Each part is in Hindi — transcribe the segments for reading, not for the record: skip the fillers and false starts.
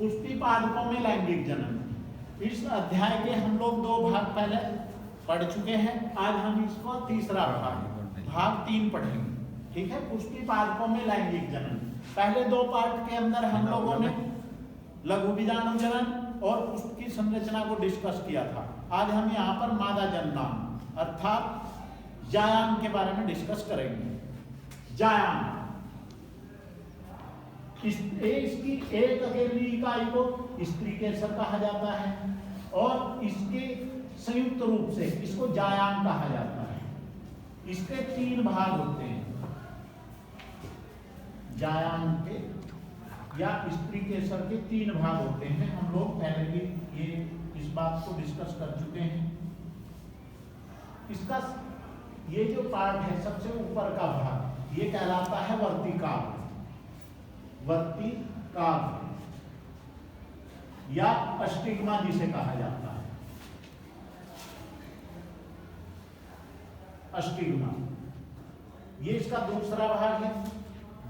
पुष्टि पादपों में लैंगिक जनन। इस अध्याय के हम लोग 2 भाग पहले पढ़ चुके हैं। आज हम इसको तीसरा भाग 3 पढ़ेंगे। ठीक है, पुष्टि पादपों में लैंगिक जनन। पहले 2 पार्ट के अंदर हम लोगों ने लघु बीजाणु जनन और पुष्प की संरचना को डिस्कस किया था। आज हम यहाँ पर मादा जननांग अर्थात जायांग के बारे में डिस्कस करेंगे। जायांग इसकी एक अकेली इकाई को स्त्री केसर कहा जाता है और इसके संयुक्त रूप से इसको जायांग कहा जाता है। इसके 3 भाग होते हैं। जायांग के या स्त्री केसर के 3 भाग होते हैं। हम लोग पहले भी इस बात को डिस्कस कर चुके हैं। इसका ये जो पार्ट है सबसे ऊपर का भाग ये कहलाता है वर्तिकाग्र। वर्तिकाग्र या अस्टिग्मा जिसे कहा जाता है। अस्टिग्मा ये इसका दूसरा भाग है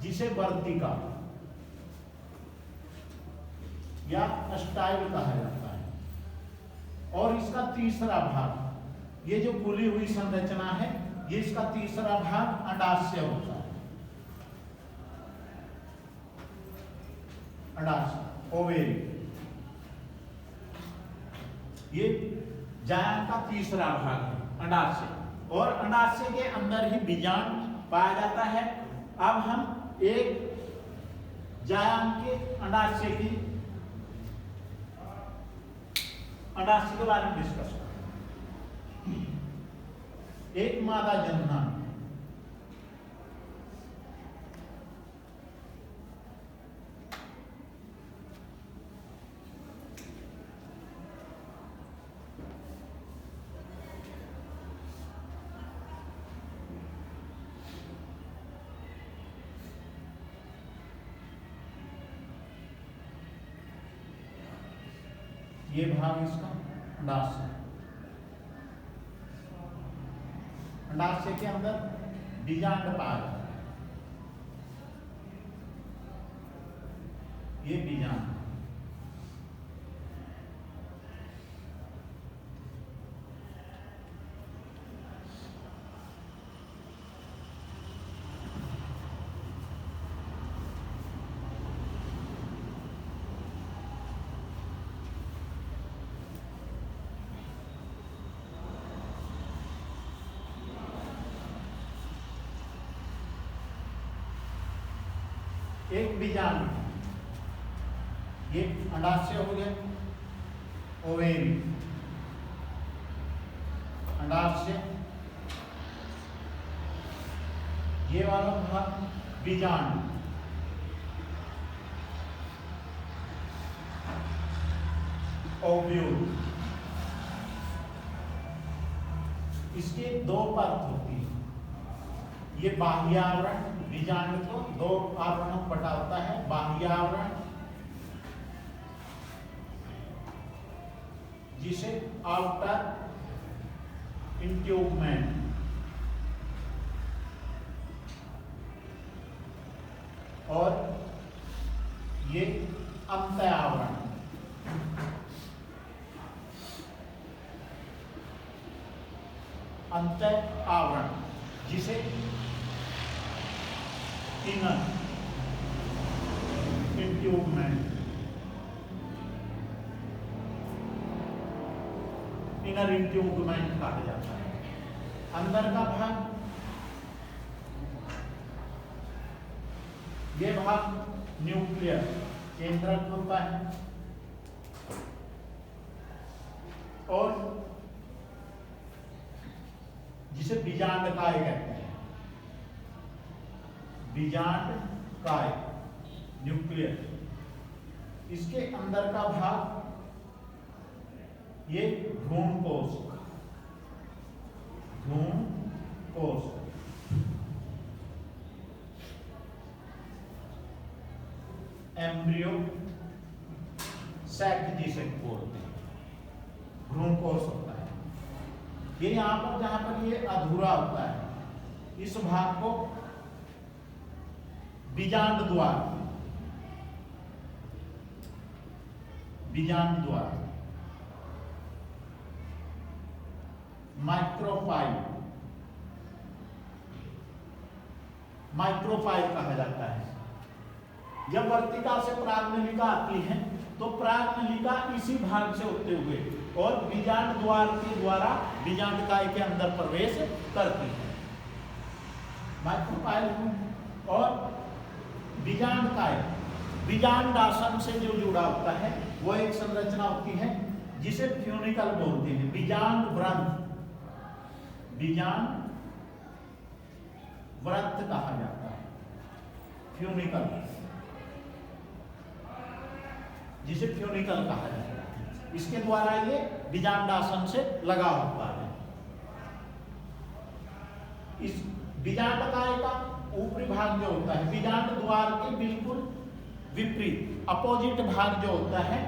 जिसे वर्तिका या अस्टाइल कहा जाता है। और इसका तीसरा भाग ये जो खुली हुई संरचना है ये इसका तीसरा भाग अंडाशय होता है। अंडाशय ओवेरी ये जायांग का तीसरा भाग है अंडाशय। और अंडाशय के अंदर ही बीजांड पाया जाता है। अब हम एक जायांग के अंडाशय के बारे में डिस्कस करें। एक मादा जननांग ये भाग इसका अंडाशय। अंडाशय के अंदर बीजांड पाया जाता है। ये बीजांड एक बीजांड ये अंडाशय हो गया। ओवेरी अंडाशय ये वाला भाग बीजांड। ओव्यूल इसके 2 परत होती है। ये बाह्यावरण बीजांड को 2 आवरणों में बटा होता है। बाह्यावरण जिसे आउटर इंट्यूबमेंट और ये अंत आवरण अंत आवरण जिसे इनर इंट्यूबमेंट कहा जाता है। अंदर का भाग ये भाग न्यूक्लियर केंद्रक होता है और जिसे बीजांडकाय कहते हैं। बीजांडकाय न्यूक्लियर। इसके अंदर का भाग ये भ्रूणकोश एम्ब्रियो सैक जिसे बोलते हैं, भ्रूणकोश होता है। ये यहां पर जहां पर ये अधूरा होता है इस भाग को बीजांड द्वार बीजांड द्वार, माइक्रोपाइल, माइक्रोपाइल कहा जाता है। जब वर्तिका से प्राग्नलिका आती है तो प्राग्नलिका इसी भाग से होते हुए और बीजांड द्वार के द्वारा बीजांडकाय के अंदर प्रवेश करती है। माइक्रोपाइल और बीजांडकाय बीजांडासन से जो जुड़ा होता है वो एक संरचना होती है जिसे फ्यूनिकल बोलते हैं। बीजांड व्रंत, बीजांड व्रत कहा जाता है, फ्यूनिकल, जिसे फ्यूनिकल कहा जाता है। इसके द्वारा ये बीजांडासन से लगा होता है। इस बीजांडकाय का ऊपरी भाग जो होता है बीजांड द्वार के बिल्कुल विपरीत अपोजिट भाग जो होता है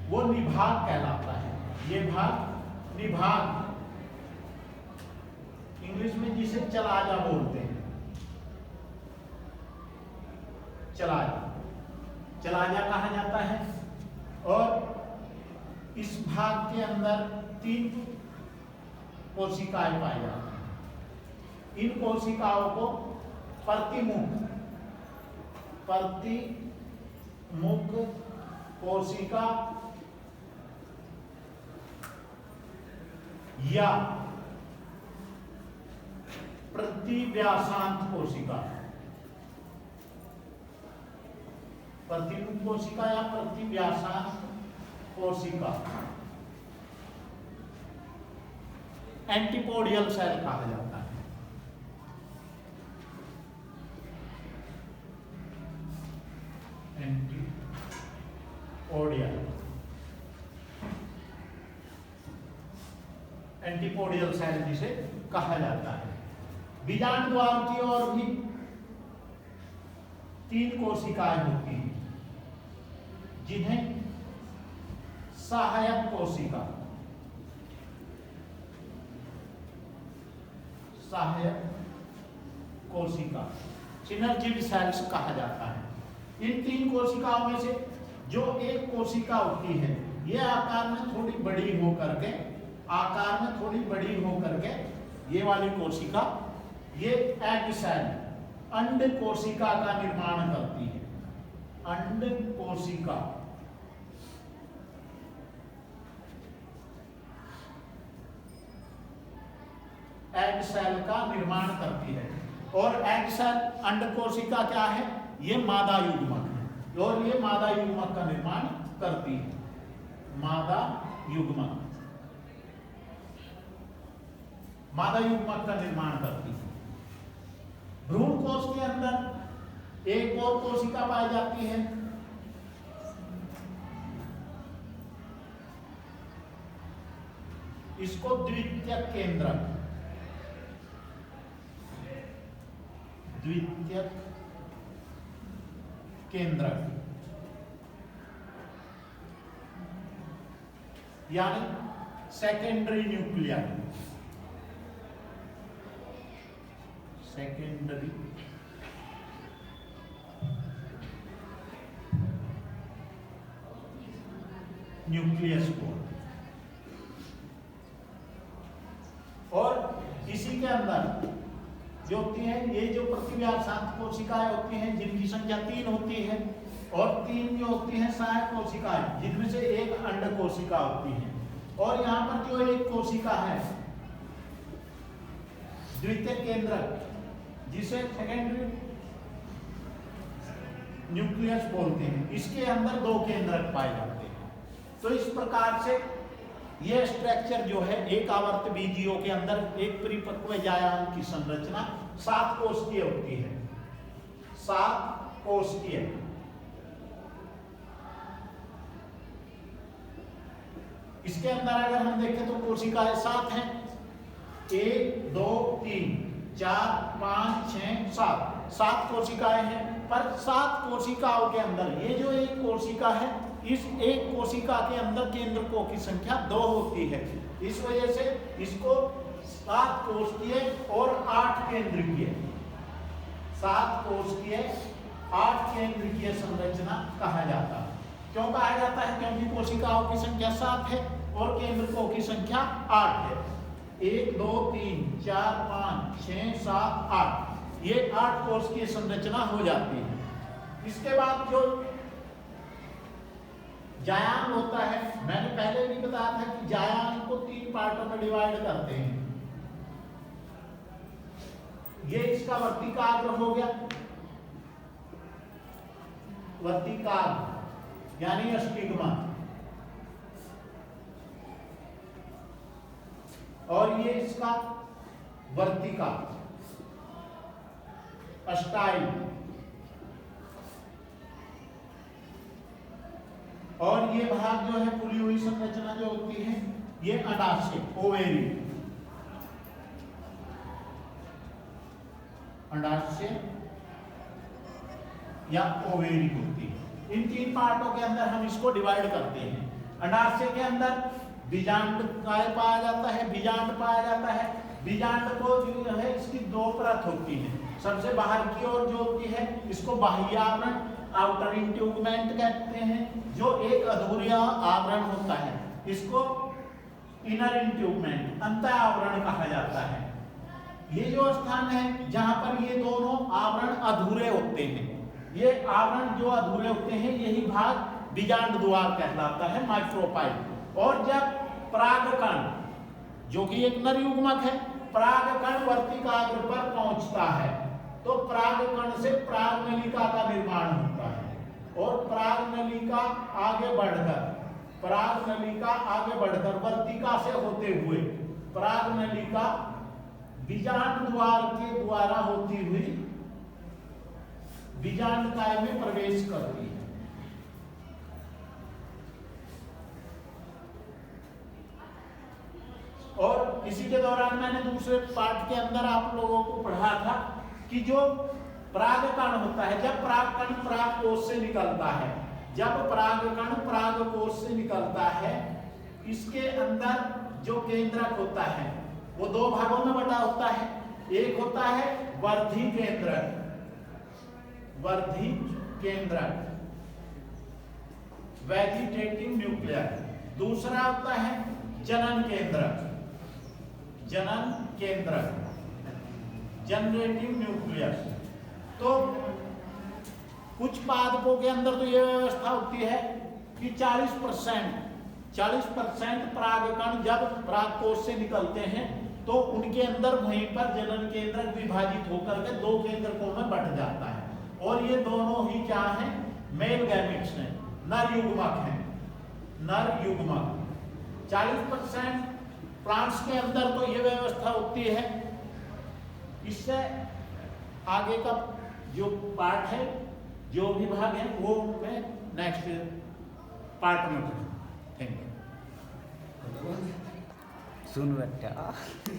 वो निभाग कहलाता है। ये भाग निभाग, इंग्लिश में जिसे चलाजा बोलते हैं, चलाजा कहा जाता है। और इस भाग के अंदर 3 कोशिकाएं पाई जाती हैं। इन कोशिकाओं को प्रतिमुख कोशिका या प्रतिव्यासांत कोशिका, प्रतिमुख कोशिका या प्रतिव्यासांत कोशिका, एंटीपोडियल सेल कहा जाता है। एंटीपोडियल सेल जिसे कहा जाता है। बीजांड द्वार की ओर भी 3 कोशिकाएं होती हैं जिन्हें सहायक कोशिका, सिनर्जिड सेल्स कहा जाता है। इन 3 कोशिकाओं में से जो एक कोशिका होती है ये आकार में थोड़ी बड़ी हो करके ये वाली कोशिका, ये एग सेल अंड कोशिका का निर्माण करती है। अंड कोशिका एग सेल का निर्माण करती है। और एग सेल अंड कोशिका क्या है? ये मादा युग्मक है और ये मादा युग्मक का निर्माण करती है। मादा युग्मक का निर्माण करती है। भ्रूण कोश के अंदर एक और कोशिका पाई जाती है, इसको द्वितीयक केंद्रक यानी सेकेंडरी न्यूक्लियर, न्यूक्लियस बोर्ड। और इसी के अंदर जो होती है ये जो प्रतिव्यासांत कोशिकाएं होती हैं जिनकी संख्या 3 होती है और 3 जो होती हैं सहायक कोशिकाएं जिनमें से एक अंड कोशिका होती है। और यहाँ पर जो एक कोशिका है द्वितीयक केंद्रक जिसे सेकेंडरी न्यूक्लियस बोलते हैं, इसके अंदर 2 केंद्रक पाए जाते हैं। तो इस प्रकार से यह स्ट्रक्चर जो है एक आवर्त बीजियों के अंदर एक परिपक्व जायान की संरचना 7 कोशिकीय होती है। 7 कोशिकीय। इसके अंदर अगर हम देखें तो कोशिकाएं 7 हैं। 1 2 3 4 5 6 7 कोशिकाएं हैं। पर 7 कोशिकाओं के अंदर ये जो एक कोशिका है, इस एक कोशिका के अंदर केंद्रकों की संख्या 2 होती है। इस वजह से इसको 7 कोशिकीय और 8 केंद्रकीय, 7 कोशिकीय 8 केंद्रकीय संरचना कहा जाता है। क्यों कहा जाता है? क्योंकि कोशिकाओं की संख्या 7 है और केंद्रकों की संख्या 8 है। 1 2 3 4 5 6 7 8, ये 8 कोश की संरचना हो जाती है। इसके बाद जो जायान होता है, मैंने पहले भी बताया था कि जायान को 3 पार्टों में डिवाइड करते हैं। ये इसका वर्तिकाग्र हो गया, वर्तिकाग्र यानी स्टिग्मा, और ये इसका वर्तिका स्टाइल, और ये भाग जो है फूली हुई संरचना जो होती है ये अंडाशय ओवेरी, अंडाशय या ओवेरी होती है। इन 3 पार्टों के अंदर हम इसको डिवाइड करते हैं। अंडाशय के अंदर बीजांड पाया जाता है, बीजांड पाया जाता है। बीजांड को जो है इसकी 2 परत होती है। सबसे बाहर की ओर जो होती है इसको बाह्य आवरण, आउटर इंट्यूबमेंट कहते हैं, जो एक अधूरा आवरण होता है। इसको इनर इंट्यूबमेंट, अंत आवरण कहा जाता है। ये जो स्थान है जहां पर ये दोनों आवरण अधूरे होते हैं, ये आवरण जो अधूरे होते हैं यही भाग बीजांड द्वार कहलाता है, माइक्रोपाइल। और जब परागकण जो कि एक नर युग्मक है, परागकण वर्तिकाग्र पर पहुंचता है तो परागकण से परागनलिका का निर्माण होता है, और परागनलिका आगे बढ़कर वर्तिका से होते हुए परागनलिका बीजांड द्वार के द्वारा होती हुई बीजांडकाय में प्रवेश करती है। और इसी के दौरान मैंने दूसरे पार्ट के अंदर आप लोगों को पढ़ा था कि जो परागकण होता है, जब परागकण परागकोश से निकलता है, जब परागकण परागकोश से निकलता है, इसके अंदर जो केंद्रक होता है वो 2 भागों में बटा होता है। एक होता है वर्धी केंद्रक, वर्धी केंद्रक वेजिटेटिव न्यूक्लियर, दूसरा होता है जनन केंद्रक, जनन केंद्रक जनरेटिव न्यूक्लियस। तो कुछ पादपों के अंदर तो यह व्यवस्था होती है कि 40% परागकण जब परागकोश से निकलते हैं तो उनके अंदर वहीं पर जनन केंद्रक विभाजित होकर के 2 केंद्रकों में बंट जाता है, और ये दोनों ही क्या हैं? मेल गैमेट्स हैं, नर युग्मक हैं, नर युग्मक। 40% प्लांट्स के अंदर तो ये व्यवस्था होती है। इससे आगे का जो पार्ट है, जो भी भाग है, वो मैं नेक्स्ट पार्ट में पढ़ूंगा। Thank you. सुन बेटा।